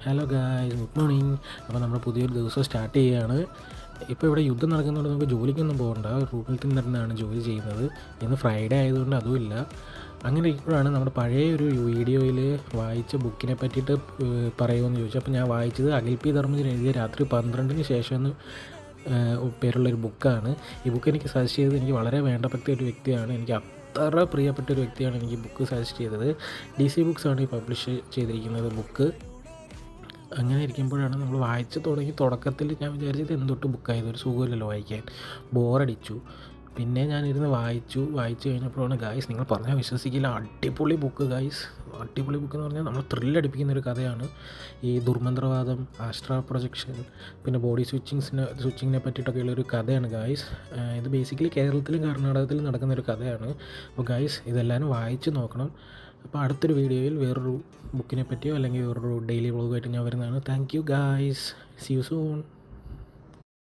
Hello guys, good morning. അപ്പോൾ നമ്മൾ പുതിയൊരു ദിവസം സ്റ്റാർട്ട് ചെയ്യുകയാണ്. ഇപ്പോൾ ഇവിടെ യുദ്ധം നടക്കുന്നതുകൊണ്ട് നമുക്ക് ജോലിക്കൊന്നും പോകണ്ട, റൂമിൽ തന്നെയാണ് ജോലി ചെയ്യുന്നത്. ഇന്ന് ഫ്രൈഡേ ആയതുകൊണ്ട് അതുമില്ല. അങ്ങനെ ഇപ്പോഴാണ് നമ്മുടെ പഴയ ഒരു വീഡിയോയിൽ വായിച്ച ബുക്കിനെ പറ്റിയിട്ട് പറയുമെന്ന് ചോദിച്ചു. അപ്പോൾ ഞാൻ വായിച്ചത് അഖിൽ പി ധർമ്മജൻ എഴുതിയ രാത്രി 12-ന് ശേഷം എന്ന് പേരുള്ളൊരു ബുക്കാണ്. ഈ ബുക്ക് എനിക്ക് സജസ്റ്റ് ചെയ്തത് എനിക്ക് വളരെ വേണ്ടപ്പെട്ട ഒരു വ്യക്തിയാണ്. എനിക്ക് അത്ര പ്രിയപ്പെട്ട ഒരു വ്യക്തിയാണ് എനിക്ക് ബുക്ക് സജസ്റ്റ് ചെയ്തത്. DC ബുക്സാണ് ഈ പബ്ലിഷ് ചെയ്തിരിക്കുന്നത് ബുക്ക്. അങ്ങനെ ഇരിക്കുമ്പോഴാണ് നമ്മൾ വായിച്ച് തുടങ്ങി. തുടക്കത്തിൽ ഞാൻ വിചാരിച്ചത് എന്തൊട്ട് ബുക്കായത്, ഒരു സുഖമില്ലല്ലോ വായിക്കാൻ, ബോറടിച്ചു. പിന്നെ ഞാനിരുന്ന് വായിച്ചു കഴിഞ്ഞപ്പോഴാണ് ഗായ്സ്, നിങ്ങൾ പറഞ്ഞാൽ വിശ്വസിക്കില്ല, അടിപൊളി ബുക്ക് ഗായ്സ്. അടിപൊളി ബുക്ക് എന്ന് പറഞ്ഞാൽ നമ്മൾ ത്രില്ലടിപ്പിക്കുന്നൊരു കഥയാണ്. ഈ ദുർമന്ത്രവാദം, ആസ്ട്രൽ പ്രൊജക്ഷൻ, പിന്നെ ബോഡി സ്വിച്ചിങ്ങിനെ പറ്റിയിട്ടൊക്കെയുള്ളൊരു കഥയാണ് ഗായ്സ്. ഇത് ബേസിക്കലി കേരളത്തിലും കർണാടകത്തിലും നടക്കുന്നൊരു കഥയാണ്. അപ്പോൾ ഗായ്സ്, ഇതെല്ലാവരും വായിച്ച് നോക്കണം. അപ്പോൾ അടുത്തൊരു വീഡിയോയിൽ വേറൊരു ബുക്കിനെ പറ്റിയോ അല്ലെങ്കിൽ വേറൊരു ഡെയിലി വ്ളോഗായിട്ട് ഞാൻ വരുന്നതാണ്. Thank you guys, see you soon.